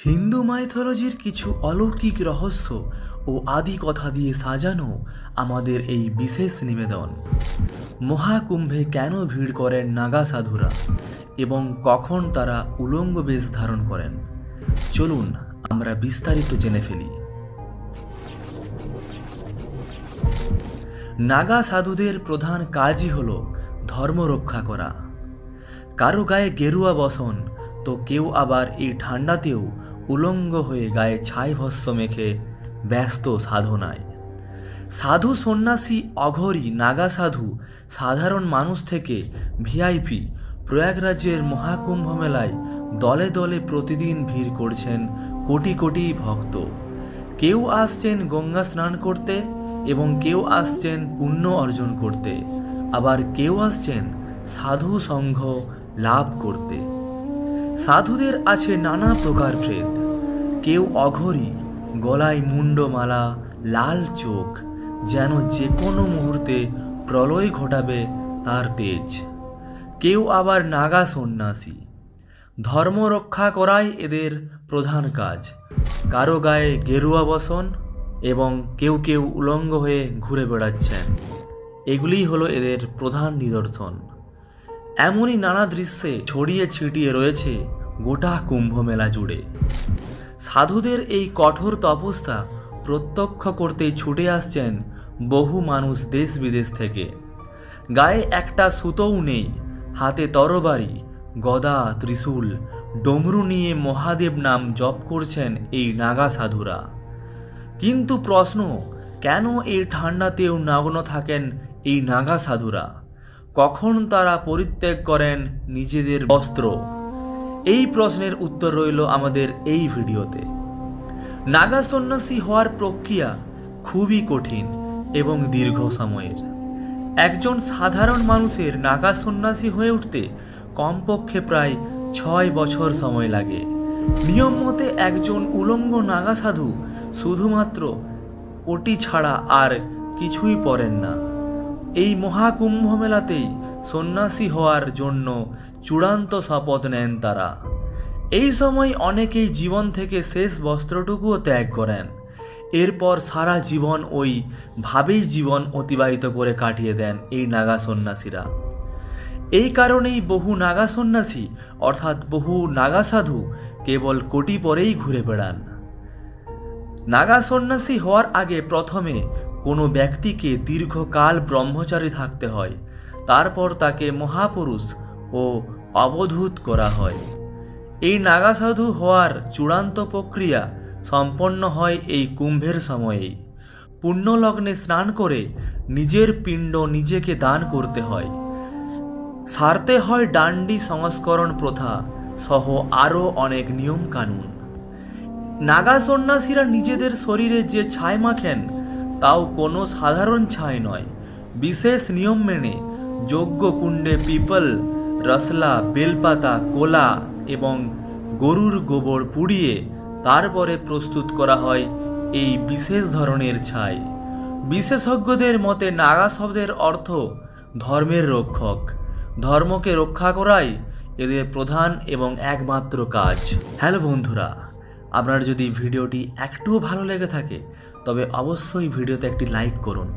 হিন্দু মাইথোলজির কিছু অলৌকিক রহস্য ও আদি কথা দিয়ে সাজানো আমাদের এই বিশেষ নিবেদন। মহাকুম্ভে কেন ভিড় করেন নাগা সাধুরা এবং কখন তারা উলঙ্গ বেশ ধারণ করেন, চলুন আমরা বিস্তারিত জেনে ফেলি। নাগা সাধুদের প্রধান কাজই হল ধর্ম রক্ষা করা। কারো গায়ে গেরুয়া বসন, তো কেউ আবার এই ঠান্ডাতেও উলঙ্গ হয়ে গায়ে ছাই ভস্ম মেখে ব্যস্ত সাধনায়। সাধু সন্ন্যাসী অঘরী নাগা সাধু সাধারণ মানুষ থেকে ভিআইপি প্রয়াগরাজ্যের মহাকুম্ভ মেলায় দলে দলে প্রতিদিন ভিড় করছেন কোটি কোটি ভক্ত। কেউ আসছেন গঙ্গা স্নান করতে এবং কেউ আসছেন পুণ্য অর্জন করতে, আবার কেউ আসছেন সাধু সঙ্ঘ লাভ করতে। সাধুদের আছে নানা প্রকার ভেদ। কেউ অঘরী, গলায় মুন্ডমালা, লাল চোখ, যেন যে কোনো মুহূর্তে প্রলয় ঘটাবে তার তেজ। কেউ আবার নাগা সন্ন্যাসী, ধর্ম রক্ষা করাই এদের প্রধান কাজ। কারো গায়ে গেরুয়া বসন এবং কেউ কেউ উলঙ্গ হয়ে ঘুরে বেড়াচ্ছেন। এগুলিই হলো এদের প্রধান নিদর্শন। এমনই নানা দৃশ্যে ছড়িয়ে ছিটিয়ে রয়েছে গোটা কুম্ভ মেলা জুড়ে। সাধুদের এই কঠোর তপস্যা প্রত্যক্ষ করতেই ছুটে আসছেন বহু মানুষ দেশ বিদেশ থেকে। গায়ে একটা সুতোও নেই, হাতে তরবারি, গদা, ত্রিশূল, ডমরু নিয়ে মহাদেব নাম জপ করছেন এই নাগা সাধুরা। কিন্তু প্রশ্ন, কেন এই ঠান্ডাতেও নগ্ন থাকেন এই নাগা সাধুরা? কখন তারা পরিত্যাগ করেন নিজেদের বস্ত্র? এই প্রশ্নের উত্তর রইল আমাদের এই ভিডিওতে। নাগা সন্ন্যাসী হওয়ার প্রক্রিয়া খুবই কঠিন এবং দীর্ঘ সময়ের। একজন সাধারণ মানুষের নাগা সন্ন্যাসী হয়ে উঠতে কমপক্ষে প্রায় 6 বছর সময় লাগে। নিয়ম মতে একজন উলঙ্গ নাগা সাধু শুধুমাত্র কোটি ছাড়া আর কিছুই পরেন না। এই মহাকুম্ভ মেলাতেই সন্ন্যাসী হওয়ার জন্য চূড়ান্ত শপথ নেন তারা। এই সময় অনেকেই জীবন থেকে শেষ বস্ত্রটুকুও ত্যাগ করেন। এরপর সারা জীবন ওই ভাবেই জীবন অতিবাহিত করে কাটিয়ে দেন এই নাগা সন্ন্যাসীরা। এই কারণেই বহু নাগা সন্ন্যাসী অর্থাৎ বহু নাগা সাধু কেবল কোটি পরেই ঘুরে বেড়ান। নাগা সন্ন্যাসী হওয়ার আগে প্রথমে কোনো ব্যক্তিকে দীর্ঘকাল ব্রহ্মচারী থাকতে হয়, তারপর তাকে মহাপুরুষ ও অবধূত করা হয়। এই নাগা সাধু হওয়ার চূড়ান্ত প্রক্রিয়া সম্পন্ন হয় এই কুম্ভের সময়েই। পুণ্যলগ্নে স্নান করে নিজের পিণ্ড নিজেকে দান করতে হয়। সারতে হয় ডান্ডি সংস্করণ প্রথা সহ আরও অনেক নিয়ম কানুন। নাগা সন্ন্যাসীরা নিজেদের শরীরে যে ছাই মাখেন তাও কোনো সাধারণ ছাই নয়। বিশেষ নিয়ম মেনে যজ্ঞ কুণ্ডে পিপল, রসলা, বেলপাতা, কোলা এবং গরুর গোবর পুড়িয়ে তারপরে প্রস্তুত করা হয় এই বিশেষ ধরনের ছাই। বিশেষজ্ঞদের মতে নাগা শব্দের অর্থ ধর্মের রক্ষক। ধর্মকে রক্ষা করাই এদের প্রধান এবং একমাত্র কাজ। হ্যালো বন্ধুরা, আপনার যদি ভিডিওটি একটুও ভালো লেগে থাকে তবে অবশ্যই ভিডিওতে একটি লাইক করুন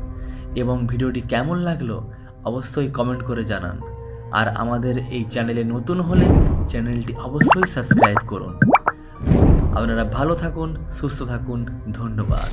এবং ভিডিওটি কেমন লাগলো অবশ্যই কমেন্ট করে জানান। আর আমাদের এই চ্যানেলে নতুন হলে চ্যানেলটি অবশ্যই সাবস্ক্রাইব করুন। আপনারা ভালো থাকুন, সুস্থ থাকুন, ধন্যবাদ।